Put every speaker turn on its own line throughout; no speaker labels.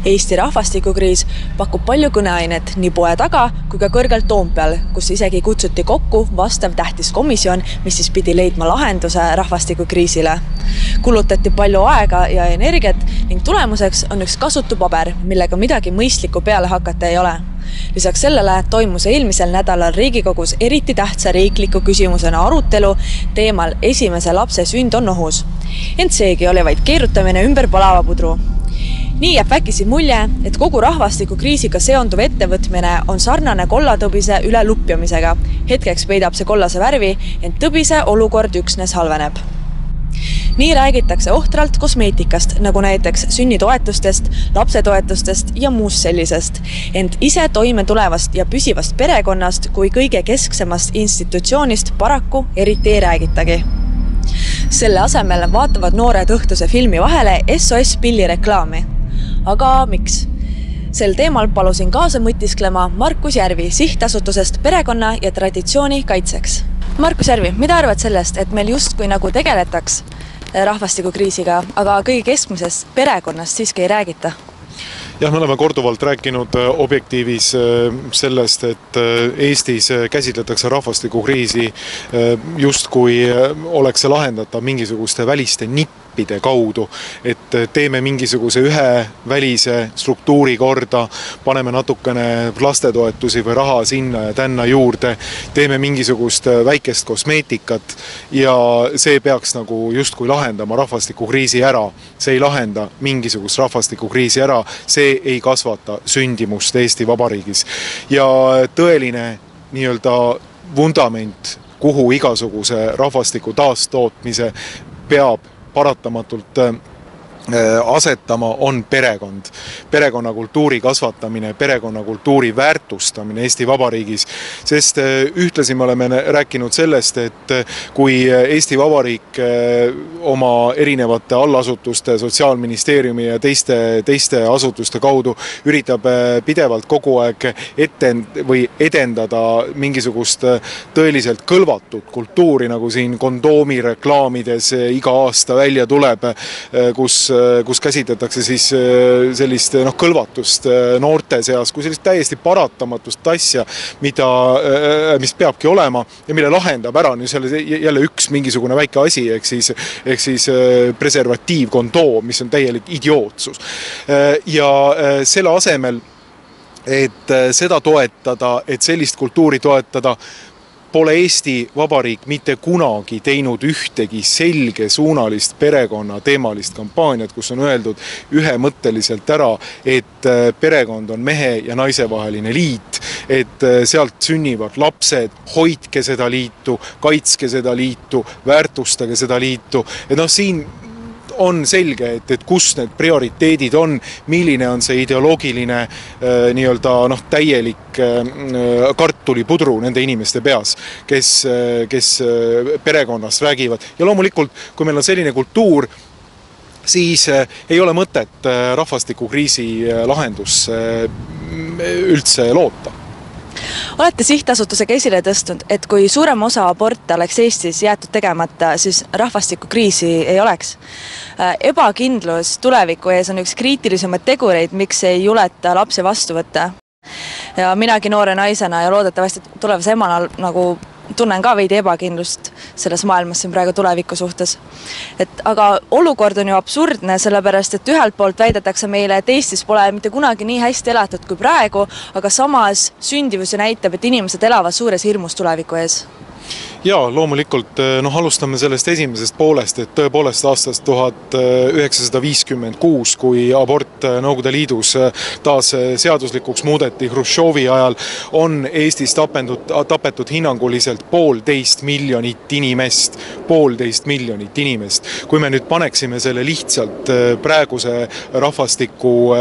Eesti rahvastikukriis pakub palju kõneainet nii poe taga kui ka kõrgelt Toompeal, kus isegi kutsuti kokku vastav tähtis komisjon, mis siis pidi leidma lahenduse rahvastikukriisile. Kulutati palju aega ja energiat ning tulemuseks on üks kasutu paber, millega midagi mõistlikku peale hakata ei ole. Lisaks sellele toimus eelmisel nädalal Riigikogus eriti tähtsa riikliku küsimusena arutelu teemal esimese lapse sünd on ohus. Ent seegi oli vaid keerutamine ümber palava pudru. Nii jääb väkisi mulje, et kogu rahvastikukriisiga seonduv ettevõtmine on sarnane kollatõbise üle lupjamisega. Hetkeks peidab see kollase värvi, ent tõbise olukord üksnes halveneb. Nii räägitakse ohtralt kosmeetikast, nagu näiteks sünnitoetustest, lapsetoetustest ja muust sellisest, ent ise toime tulevast ja püsivast perekonnast kui kõige kesksemast institutsioonist paraku eriti ei räägitagi. Selle asemel vaatavad noored õhtuse filmi vahele SOS pilli reklaami. Aga miks? Sel teemal palusin kaasa mõtisklema Markus Järvi sihtasutusest perekonna ja traditsiooni kaitseks. Markus Järvi, mida arvad sellest, et meil justkui nagu tegeletaks rahvastikukriisiga, aga kõige keskmisest perekonnast siiski ei räägita?
Jah, me oleme korduvalt rääkinud Objektiivis sellest, et Eestis käsitletakse rahvastikukriisi justkui oleks see lahendatav mingisuguste väliste nippide kaudu, et teeme mingisuguse ühe välise struktuuri korda, paneme natukene lastetoetusi või raha sinna ja tänna juurde, teeme mingisugust väikest kosmeetikat ja see peaks nagu justkui lahendama rahvastikukriisi ära. See ei lahenda mingisugust rahvastikukriisi ära, see ei kasvata sündimust Eesti Vabariigis. Ja tõeline nii-öelda vundament, kuhu igasuguse rahvastiku taastootmise peab paratamatult asetama, on perekond. Perekonnakultuuri kasvatamine, perekonnakultuuri väärtustamine Eesti Vabariigis, sest ühtlasi me oleme rääkinud sellest, et kui Eesti Vabariik oma erinevate allasutuste, Sotsiaalministeeriumi ja teiste asutuste kaudu üritab pidevalt kogu aeg edendada mingisugust tõeliselt kõlvatut kultuuri, nagu siin kondoomi reklaamides iga aasta välja tuleb, kus käsitletakse siis sellist kõlvatust noorte seas, kui sellist täiesti paratamatust asja, mis peabki olema ja mille lahendab ära jälle üks mingisugune väike asi, ehk siis preservatiivkondoom, mis on täielik idiootsus. Ja selle asemel, et seda toetada, et sellist kultuuri toetada, pole Eesti Vabariik mitte kunagi teinud ühtegi selge suunalist perekonna teemalist kampaaniat, kus on öeldud ühemõtteliselt ära, et perekond on mehe ja naise vaheline liit, et sealt sünnivad lapsed, hoidke seda liitu, kaitske seda liitu, väärtustage seda liitu. Et siin on selge, et kus need prioriteedid on, milline on see ideoloogiline täielik kartulipudru nende inimeste peas, kes perekonnast räägivad. Ja loomulikult, kui meil on selline kultuur, siis ei ole mõtet rahvastikukriisi lahendus üldse loota.
Olete sihtasutusega esile tõstnud, et kui suurem osa aborte oleks Eestis jäetud tegemata, siis rahvastikukriisi ei oleks. Ebakindlus tuleviku ees on üks kriitilisemaid tegureid, miks ei juleta lapsi vastu võtta. Ja minagi noore naisena ja loodetavasti tulevase emana nagu tunnen ka veidi ebakindlust selles maailmas siin praegu tuleviku suhtes. Aga olukord on ju absurdne, sellepärast, et ühelt poolt väidetakse meile, et Eestis pole mitte kunagi nii hästi elatud kui praegu, aga samas sündivus näitab, et inimesed elavad suures hirmus tuleviku ees.
Jaa, loomulikult alustame sellest esimesest poolest, et tõepoolest aastast 1956, kui abort Nõukogude Liidus taas seaduslikuks muudeti Hruštšovi ajal, on Eestis tapetud hinnanguliselt 1,5 miljonit inimest. 1,5 miljonit inimest. Kui me nüüd paneksime selle lihtsalt praeguse rahvastiku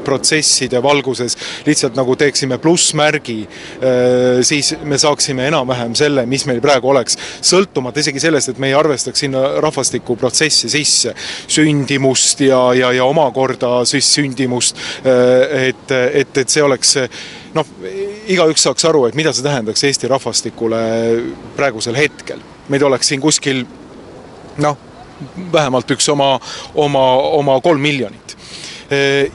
protsesside valguses, lihtsalt nagu teeksime plussmärgi, siis me saaksime enam-vähem selle, mis meil praegu oleks, sõltumata isegi sellest, et me ei arvestaks sinna rahvastiku protsessi sisse, sündimust ja omakorda siis sündimust, et see oleks, igaüks saaks aru, et mida see tähendaks Eesti rahvastikule praegusel hetkel. Meid oleks siin kuskil, vähemalt üks oma 3 miljonit.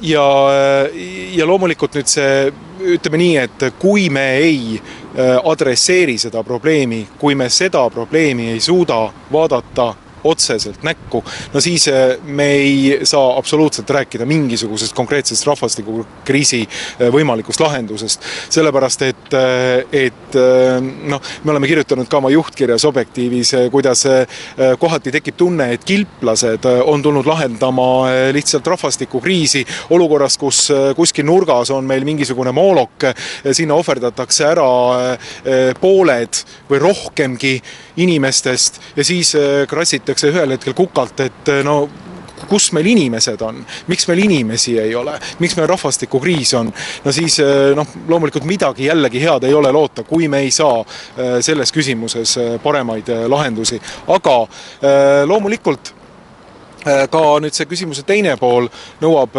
ja loomulikult nüüd see, ütleme nii, et kui me ei adresseeri seda probleemi, kui me seda probleemi ei suuda vaadata otseselt näkku, no siis me ei saa absoluutselt rääkida mingisugusest konkreetsest rahvastikukriisi võimalikust lahendusest. Sellepärast, et me oleme kirjutanud ka oma juhtkirjas Objektiivis, kuidas kohati tekib tunne, et kilplased on tulnud lahendama lihtsalt rahvastikukriisi olukorras, kus kuskil nurgas on meil mingisugune moolok, sinna ohverdatakse ära pooled või rohkemgi inimestest ja siis krassitakse ühel hetkel kukalt, et kus meil inimesed on, miks meil inimesi ei ole, miks meil rahvastikukriis on, no siis loomulikult midagi jällegi head ei ole loota, kui me ei saa selles küsimuses paremaid lahendusi. Aga loomulikult ka nüüd see küsimuse teine pool nõuab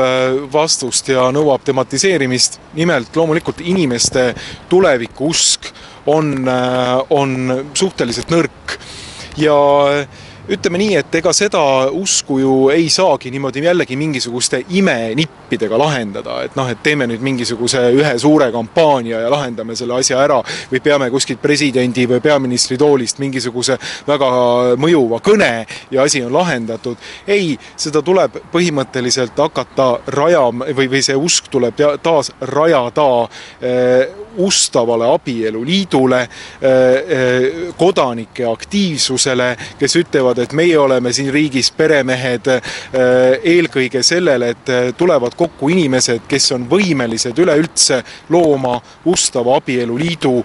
vastust ja nõuab tematiseerimist. Nimelt loomulikult inimeste tuleviku usk on suhteliselt nõrk ja ütleme nii, et ega seda usku ju ei saagi niimoodi jällegi mingisuguste imenippidega lahendada, et et teeme nüüd mingisuguse ühe suure kampaania ja lahendame selle asja ära või peame kuskilt presidendi või peaministri toolist mingisuguse väga mõjuva kõne ja asi on lahendatud. Ei, seda tuleb põhimõtteliselt hakata rajama või see usk tuleb taas rajada ustavale abieluliidule, kodanike aktiivsusele, kes ütlevad, et meie oleme siin riigis peremehed eelkõige sellele, et tulevad kokku inimesed, kes on võimelised üleüldse looma ustava abieluliidu,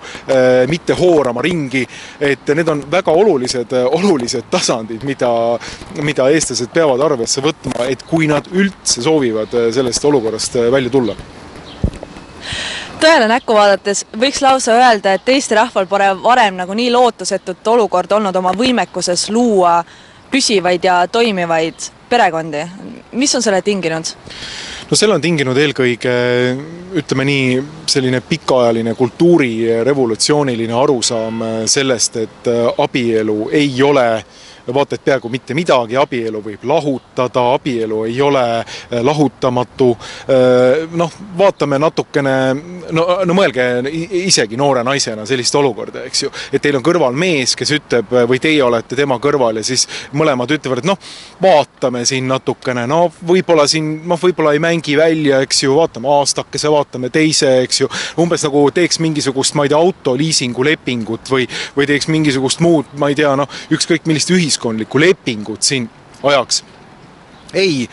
mitte hoorama ringi, et need on väga olulised tasandid, mida eestlased peavad arvesse võtma, et kui nad üldse soovivad sellest olukorrast välja tulla.
Tõele näkku vaadates võiks lausa öelda, et Eesti rahval pole varem nagu nii lootusetut olukord olnud oma võimekuses luua püsivaid ja toimivaid perekondi. Mis on selle tinginud?
No selle on tinginud eelkõige, ütleme nii, selline pikaajaline kultuurirevolutsiooniline arusaam sellest, et abielu ei ole vaata, et peaaegu mitte midagi, abielu võib lahutada, abielu ei ole lahutamatu. Vaatame natukene, mõelge isegi noore naisena sellist olukorda, eks ju, et teil on kõrval mees, kes ütleb, või teie olete tema kõrval ja siis mõlemad ütlevad, et vaatame siin natukene, võib-olla ei mängi välja, eks ju, vaatame aastakese, vaatame teise, eks ju, umbes nagu teeks mingisugust, ma ei tea, autoliisingu lepingut või teeks mingisugust muud, ma ei tea, ükskõik millist ühiskondlikku lepingut siin ajaks. Ei,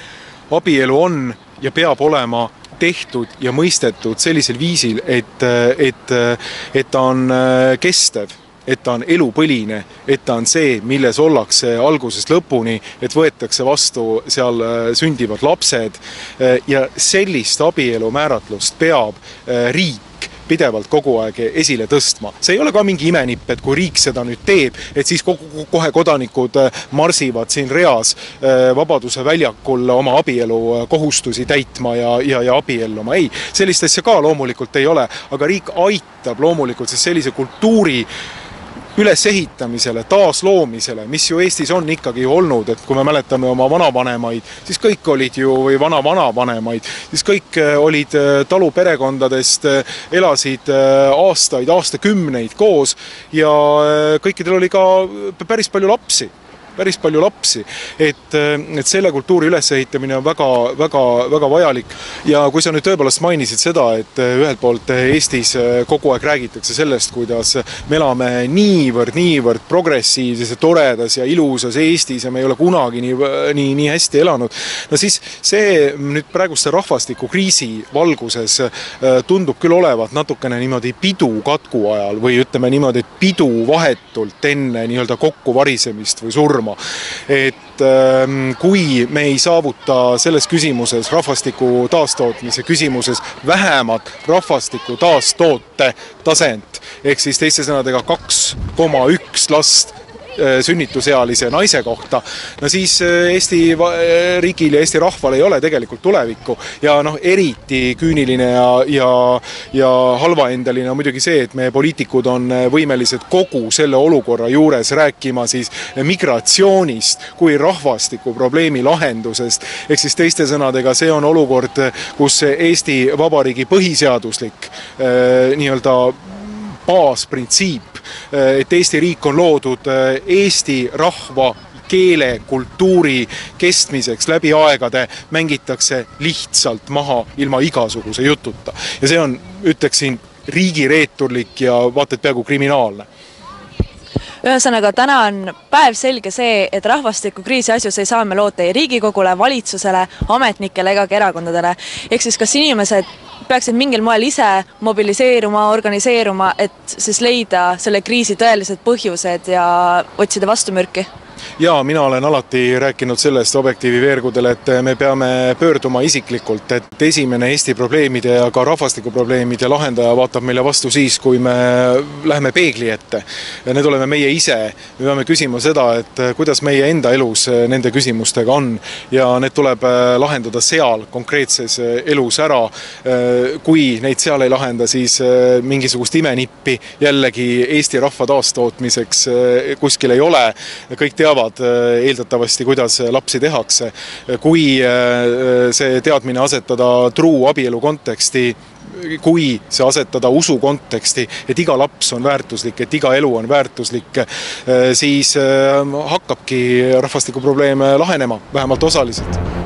abielu on ja peab olema tehtud ja mõistetud sellisel viisil, et ta on kestev, et ta on elupõline, et ta on see, milles ollakse algusest lõpuni, et võetakse vastu seal sündivad lapsed ja sellist abielu määratlust peab riik pidevalt kogu aeg esile tõstma. See ei ole ka mingi imenipp, et kui riik seda nüüd teeb, et siis kohe kodanikud marsivad siin reas Vabaduse väljakul oma abielu kohustusi täitma ja abielluma. Ei, sellist asja ka loomulikult ei ole, aga riik aitab loomulikult sellise kultuuri ülesehitamisele, taasloomisele, mis ju Eestis on ikkagi olnud, et kui me mäletame oma vanavanemaid, siis kõik olid ju, või vanavanemaid, siis kõik olid taluperekondadest, elasid aastakümneid koos ja kõikidel oli ka päris palju lapsi, et selle kultuuri ülesehitamine on väga vajalik. Ja kui sa nüüd tõepoolest mainisid seda, et ühelt poolt Eestis kogu aeg räägitakse sellest, kuidas me elame niivõrd progressiivses ja toredas ja ilusas Eestis ja me ei ole kunagi nii hästi elanud, no siis see nüüd praeguste rahvastikukriisi valguses tundub küll olevat natukene niimoodi pidu katku ajal või ütleme niimoodi, et pidu vahetult enne nii-öelda kokkuvarisemist või surma. Et kui me ei saavuta selles küsimuses, rahvastiku taastootmise küsimuses vähemat rahvastiku taastoote tasent, ehk siis teiste sõnadega 2,1 last sünnitusealise naise kohta, no siis Eesti riigil ja Eesti rahval ei ole tegelikult tulevikku ja eriti küüniline ja halvaendaline on muidugi see, et meie poliitikud on võimelised kogu selle olukorra juures rääkima siis migratsioonist kui rahvastikuprobleemi lahendusest. Ehk siis teiste sõnadega see on olukord, kus Eesti Vabariigi põhiseaduslik nii-öelda baasprintsiip, et Eesti riik on loodud Eesti rahva keele, kultuuri kestmiseks läbi aegade, mängitakse lihtsalt maha ilma igasuguse jututa. Ja see on, ütleksin, riigireeturlik ja vaata et peaaegu kriminaalne.
Ühesõnaga, täna on päev selge see, et rahvastikukriisi asjus ei saa me loota ei Riigikogule, valitsusele, ametnikele ega erakondadele. Ehk siis kas inimesed peaksid mingil moel ise mobiliseeruma, organiseeruma, et siis leida selle kriisi tõelised põhjused ja otsida vastumürki?
Ja mina olen alati rääkinud sellest Objektiivi veergudel, et me peame pöörduma isiklikult, et esimene Eesti probleemide ja ka rahvastikuprobleemide lahendaja vaatab meile vastu siis, kui me läheme peegli ette. Need oleme meie ise. Me peame küsima seda, et kuidas meie enda elus nende küsimustega on ja need tuleb lahendada seal konkreetses elus ära. Kui neid seal ei lahenda, siis mingisugust imenippi jällegi Eesti rahva taastootmiseks kuskil ei ole. Kõik teavad eeldatavasti, kuidas lapsi tehakse. Kui see teadmine asetada truu abielu konteksti, kui see asetada usu konteksti, et iga laps on väärtuslik, et iga elu on väärtuslik, siis hakkabki rahvastikuprobleem lahenema, vähemalt osaliselt.